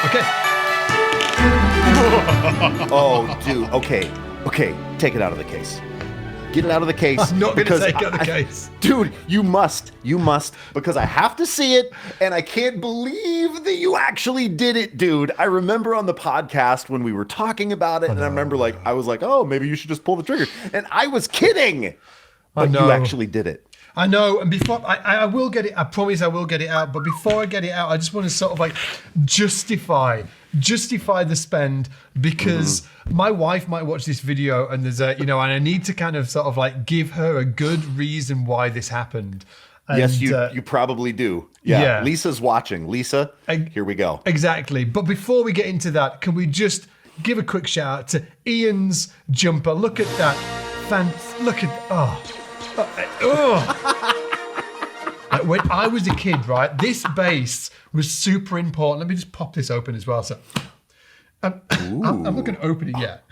Okay. Oh, dude. Okay. Take it out of the case. Get it out of the case. I'm not going to take out the case. Dude, you must, because I have to see it, and I can't believe that you actually did it, dude. I remember on the podcast when we were talking about it, and I remember I was like, oh, maybe you should just pull the trigger. And I was kidding, but you actually did it. I know, and before I will get it, I promise I will get it out, but before I get it out, I just want to sort of like justify the spend, because my wife might watch this video and there's and I need to kind of sort of like give her a good reason why this happened. And, yes, you probably do. Yeah. Lisa's watching. Lisa, here we go. Exactly. But before we get into that, can we just give a quick shout out to Ian's jumper? Look at that. When I was a kid, right, this bass was super important. Let me just pop this open as well. So I'm not going to open it yet.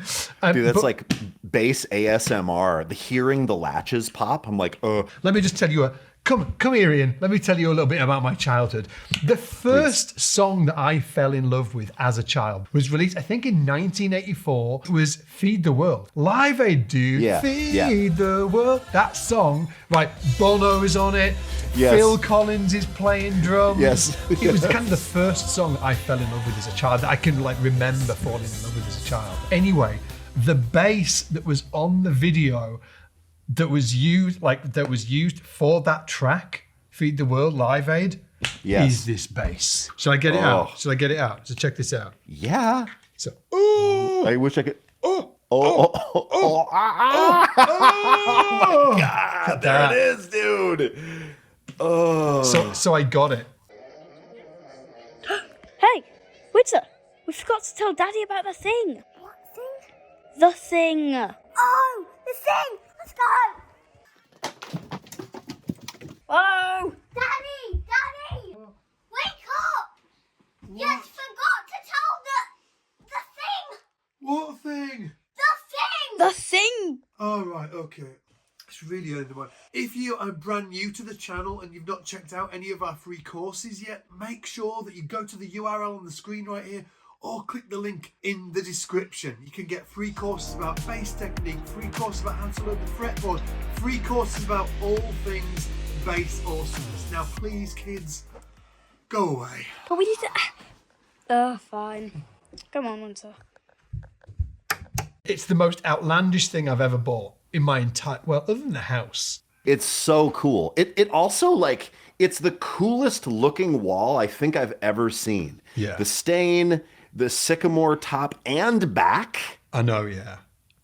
Dude, that's like bass ASMR. The hearing the latches pop. I'm like, oh. Let me just tell you come here, Ian. Let me tell you a little bit about my childhood. The first song that I fell in love with as a child was released, I think, in 1984. It was Feed the World. Live Aid, dude. Yeah. Feed the World. That song, right, Bono is on it. Yes. Phil Collins is playing drums. Yes. It was kind of the first song that I fell in love with as a child that I can like remember falling in love with as a child. Anyway, the bass that was on the video that was used for that track, Feed the World, Live Aid, is this bass. Shall I get it out? So check this out. Yeah. So, I wish I could. Oh my God. There it is, dude. Oh. So I got it. Hey, Witter, we forgot to tell Daddy about the thing. What thing? The thing. Oh, the thing! Let's go! Oh! Daddy! Daddy! Wake up! What? You forgot to tell the thing! What thing? The thing! The thing! Oh, right, okay. It's really early in the morning. If you are brand new to the channel and you've not checked out any of our free courses yet, make sure that you go to the URL on the screen right here, or click the link in the description. You can get free courses about bass technique, free courses about how to load the fretboard, free courses about all things bass awesomeness. Now, please, kids, go away. But we need to... Oh, fine. Come on, Winter. It's the most outlandish thing I've ever bought in my entire... Well, other than the house. It's so cool. It also, like, it's the coolest looking wall I think I've ever seen. Yeah. The stain, the sycamore top and back. I know, yeah.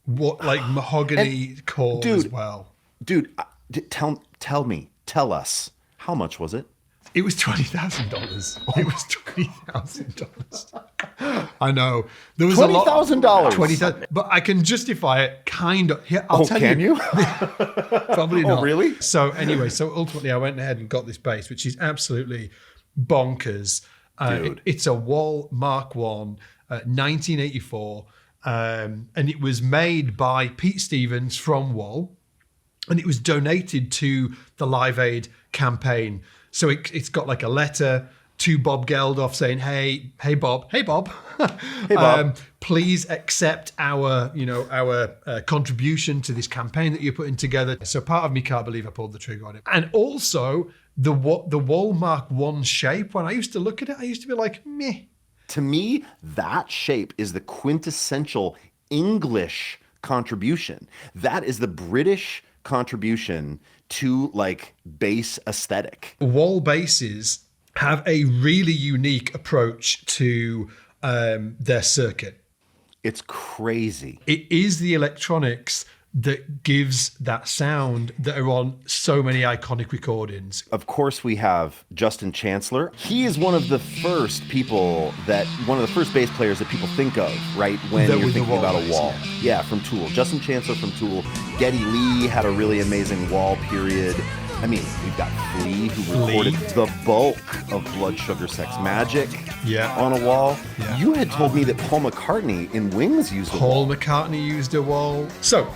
What, like mahogany core as well. Dude, tell us, how much was it? It was $20,000. It was $20,000. I know. There was $20,000. $20,000. But I can justify it, kind of. Here, I'll tell can you? Probably not. Oh, really? So anyway, ultimately I went ahead and got this bass, which is absolutely bonkers. Dude. It's a Wal Mk1, 1984. And it was made by Pete Stevens from Wal. And it was donated to the Live Aid campaign. So it's got like a letter to Bob Geldof saying, hey Bob, hey Bob, please accept our contribution to this campaign that you're putting together. So part of me can't believe I pulled the trigger on it. And also the Wal Mk1 shape, when I used to look at it, I used to be like, meh. To me, that shape is the quintessential English contribution. That is the British contribution to like bass aesthetic. Wal basses have a really unique approach to their circuit. It's crazy. It is the electronics that gives that sound that are on so many iconic recordings. Of course, we have Justin Chancellor. He is one of the first bass players that people think of, right? When you're thinking about a Wal. Yeah, from Tool. Justin Chancellor from Tool. Geddy Lee had a really amazing Wal period. I mean, we've got Flea, who recorded the bulk of Blood Sugar Sex Magic on a Wal. Yeah. You had told me that Paul McCartney in Wings used a Wal. Paul McCartney used a Wal. So,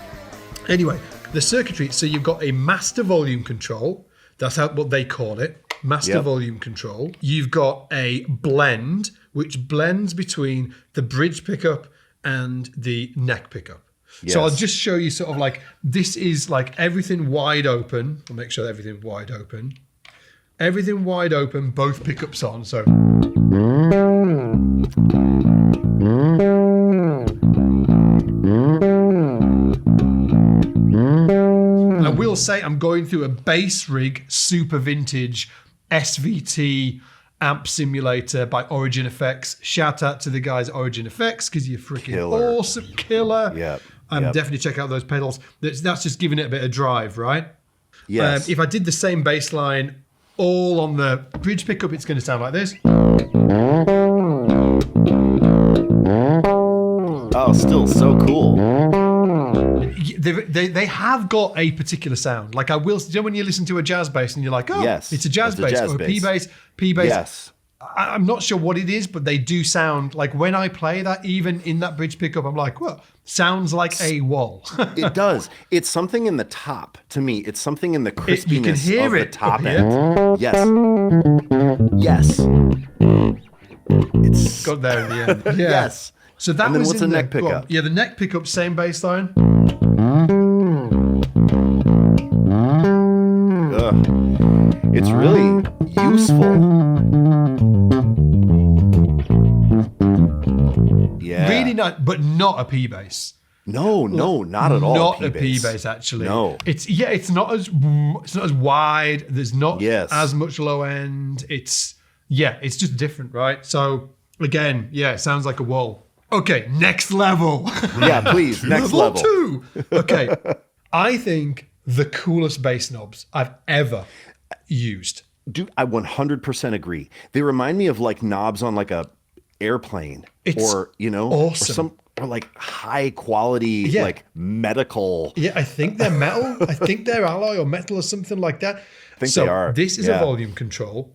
anyway, the circuitry, so you've got a master volume control. That's what they call it, master volume control. You've got a blend, which blends between the bridge pickup and the neck pickup. Yes. So I'll just show you sort of like, this is like everything wide open. I'll make sure everything's wide open. Everything wide open, both pickups on. So. I will say I'm going through a bass rig, super vintage SVT amp simulator by Origin Effects. Shout out to the guys at Origin Effects because you're freaking awesome, killer. Yep. Definitely check out those pedals. That's just giving it a bit of drive, right? Yes. If I did the same bass line all on the bridge pickup, it's going to sound like this. Oh, still so cool. They have got a particular sound. Like I will, you know, when you listen to a jazz bass and you're like, oh, yes, it's a jazz bass or a P bass. Yes. I'm not sure what it is, but they do sound like when I play that, even in that bridge pickup, I'm like, what? Sounds like a wall. It does. It's something in the top. To me, it's something in the crispiness you can hear of it the top up end. Yes. It's got there in the end. Yeah. Yes. So that and then was what's in the neck pickup? Yeah, the neck pickup, same bass line. It's really useful. Yeah. Really nice, but not a P bass. No, not at all. Not a P bass, actually. No. It's not as wide. There's not as much low end. It's just different, right? So again, it sounds like a wall. Okay, next level. Yeah, please, next level. 2. Okay, I think the coolest bass knobs I've ever used. Dude, I 100% agree. They remind me of like knobs on like a airplane, or awesome. or like high quality like medical. Yeah, I think they're metal. I think they're alloy or metal or something like that. I think they are. This is a volume control.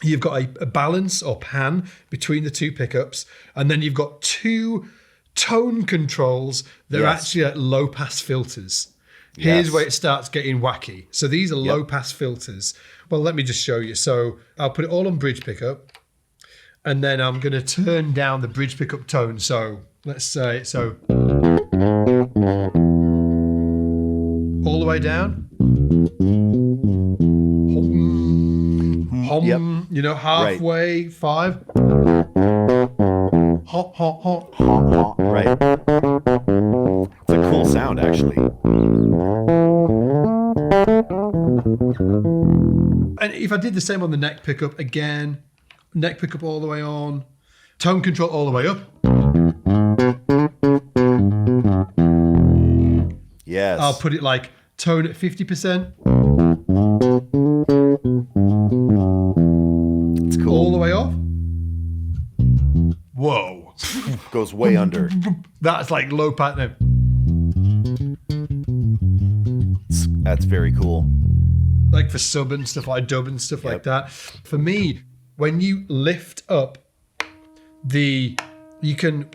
You've got a balance or pan between the two pickups, and then you've got 2 tone controls that are actually like low pass filters. Here's where it starts getting wacky. So these are low pass filters. Well, let me just show you. So I'll put it all on bridge pickup, and then I'm going to turn down the bridge pickup tone. So let's say all the way down. Halfway, 5. Right. It's a cool sound, actually. And if I did the same on the neck pickup, again, neck pickup all the way on, tone control all the way up. Yes. I'll put it like tone at 50%. It's cool. All the way off. Whoa. Goes way under. That's like low pattern. That's very cool. Like for sub and stuff, like dub and stuff like that. For me, when you lift up you can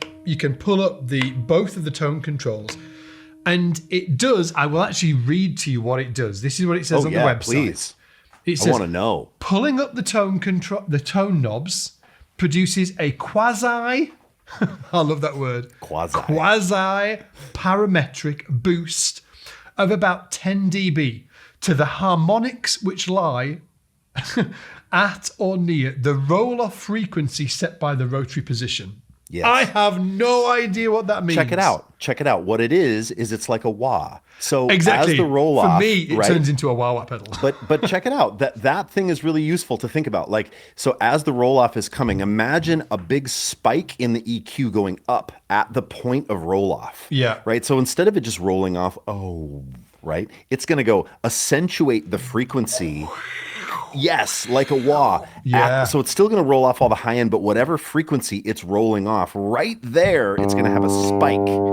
pull up both of the tone controls, and it does. I will actually read to you what it does. This is what it says on the website. Please. It says, I want to know. Pulling up the tone knobs produces a quasi. I love that word. Quasi parametric boost of about 10 dB to the harmonics which lie at or near the roll-off frequency set by the rotary position. Yes. I have no idea what that means. Check it out. What it is it's like a wah. So exactly. As the roll-off, for me, it turns into a wah-wah pedal. But check it out. That thing is really useful to think about. Like, so as the roll-off is coming, imagine a big spike in the EQ going up at the point of roll-off. Yeah. Right? So instead of it just rolling off, right? It's going to go accentuate the frequency. Yes, like a wah. Yeah. So it's still going to roll off all the high end, but whatever frequency it's rolling off, right there, it's going to have a spike. Oh.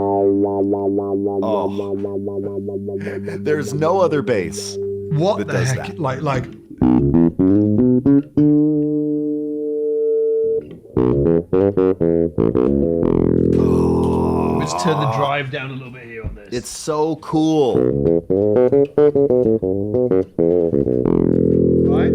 There's no other bass. What the heck? That. Like. Let's turn the drive down a little bit here on this. It's so cool. Right?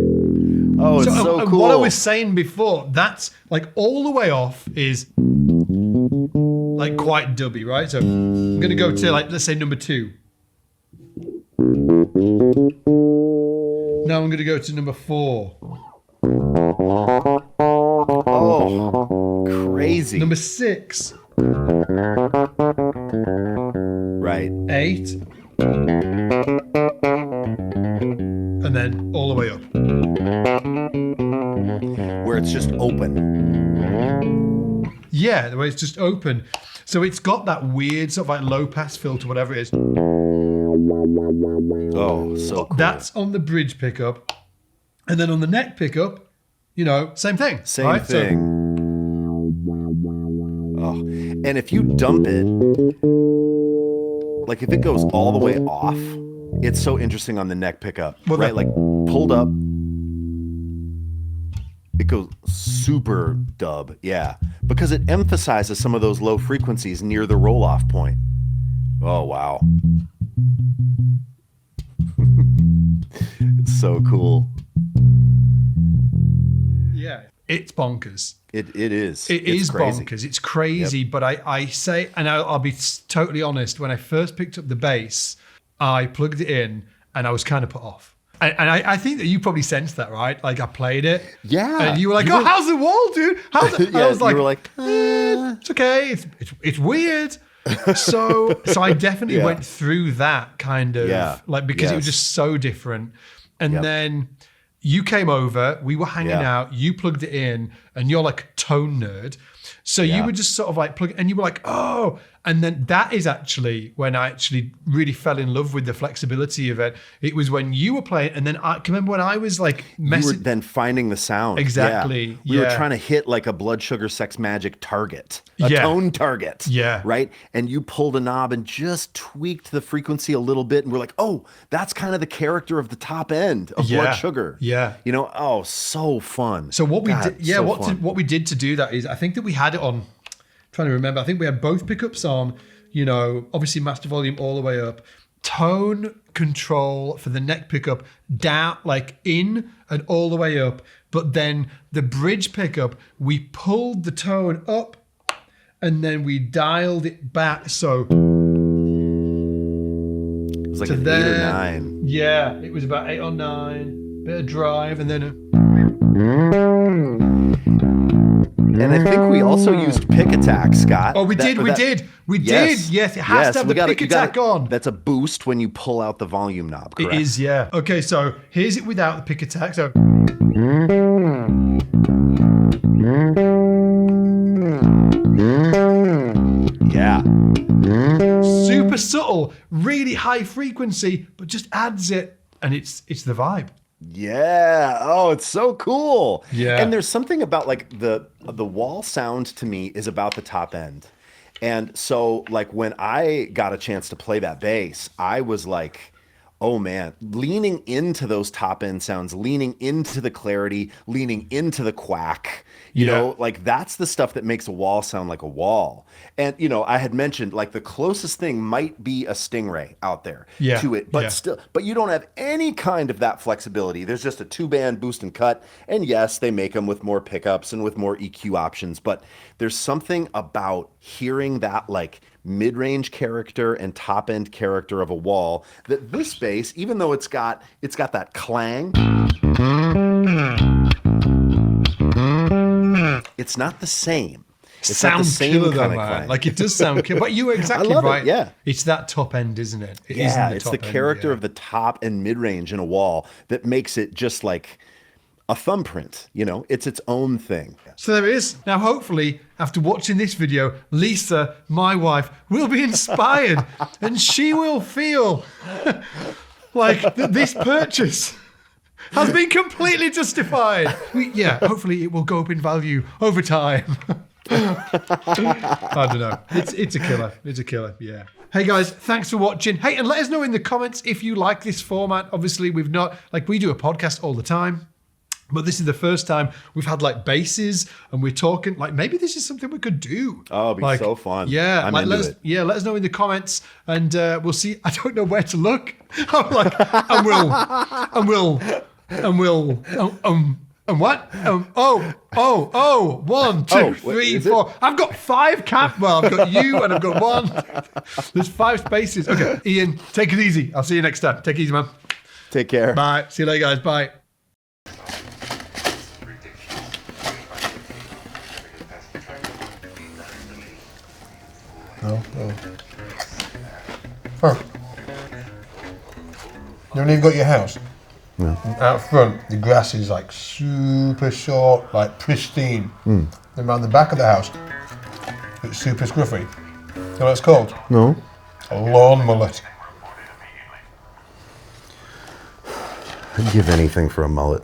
Oh, it's so and cool. what I was saying before, that's like all the way off is like quite dubby, right? So I'm going to go to like, let's say number 2. Now I'm going to go to number 4. Oh, crazy. Number 6. Right. 8. And then all the way up. Where it's just open. Yeah, the way it's just open. So it's got that weird sort of like low pass filter, whatever it is. Oh, so cool. That's on the bridge pickup. And then on the neck pickup, you know, same thing. Same right? thing. Oh. And if you dump it, like if it goes all the way off, it's so interesting on the neck pickup, well, right? Like pulled up, it goes super dub, yeah, because it emphasizes some of those low frequencies near the roll-off point. Oh, wow. It's so cool. Yeah, it's bonkers. It is. It it's is crazy. bonkers. It's crazy, Yep. but I say, and I'll be totally honest, when I first picked up the bass, I plugged it in and I was kind of put off. And I think that you probably sensed that, right? Like I played it. Yeah. And you were like, oh, how's the wall, dude? How's it? Yeah, I was like, you were like, it's okay. It's weird. So I definitely Yeah. went through that kind of like, because it was Yes. just so different. And Yep. then you came over, we were hanging Yeah. out, you plugged it in, and you're like a tone nerd. So you Yeah. were just sort of like plugging, and you were like, oh. And then that is actually when I actually really fell in love with the flexibility of it. It was when you were playing, and then I can remember when I was like you were messing. then finding the sound. Exactly, Yeah. We were yeah. trying to hit like a blood sugar sex magic target, a Yeah. tone target. Yeah. Right. And you pulled a knob and just tweaked the frequency a little bit. And we're like, oh, that's kind of the character of the top end of Yeah. blood sugar. Yeah. You know, oh, so fun. So what we God, did, yeah, so what fun. what we did to do that is I think that we had it on. Trying to remember, I think we had both pickups on. You know, obviously master volume all the way up, tone control for the neck pickup down, like in and all the way up. But then the bridge pickup, we pulled the tone up and then we dialed it back. So It was like to an 8 or 9. Yeah, it was about 8 or 9. Bit of drive and then And I think we also used pick attack, Scott. we did. Yes, it has to have the pick attack on. That's a boost when you pull out the volume knob, correct? It is, yeah. Okay, so here's it without the pick attack. So Yeah. super subtle, really high frequency, but just adds it, and it's the vibe. Yeah. Oh, it's so cool. Yeah. And there's something about like the wall sound to me is about the top end. And so like when I got a chance to play that bass, I was like, oh man, leaning into those top end sounds, leaning into the clarity, leaning into the quack, you know, like that's the stuff that makes a wall sound like a wall. And, you know, I had mentioned like the closest thing might be a Stingray out there to it, but still, but you don't have any kind of that flexibility. There's just a 2-band boost and cut. And yes, they make them with more pickups and with more EQ options, but there's something about hearing that like mid-range character and top-end character of a wall that this bass, even though it's got that clang, it's not the same. It's not the Sounds same killer though, kind of man. clang. Like it does sound killer, but you were exactly I love it, right. yeah. It's that top end, isn't it? It is yeah, in it's top the end, character yeah. of the top and mid-range in a wall that makes it just like a thumbprint, you know? It's its own thing. So there it is. Now, hopefully, after watching this video, Lisa, my wife, will be inspired and she will feel like that this purchase has been completely justified. Hopefully it will go up in value over time. I don't know. It's a killer. It's a killer. Yeah. Hey guys, thanks for watching. Hey, and let us know in the comments if you like this format. Obviously, we do a podcast all the time. But this is the first time we've had like basses and we're talking like maybe this is something we could do. Oh, it'd be so fun. Yeah, I'm like, into it. Yeah, let us know in the comments and we'll see. I don't know where to look. I'm like, and we'll and we'll and what? One, two, three, four. I've got 5 Well, I've got you and I've got 1. There's 5 spaces. Okay, Ian, take it easy. I'll see you next time. Take it easy, man. Take care. Bye. See you later, guys. Bye. No. Oh. You haven't even got your house? No. Out front, the grass is like super short, like pristine. And around the back of the house, it's super scruffy. You know what it's called? No. A lawn mullet. I'd give anything for a mullet.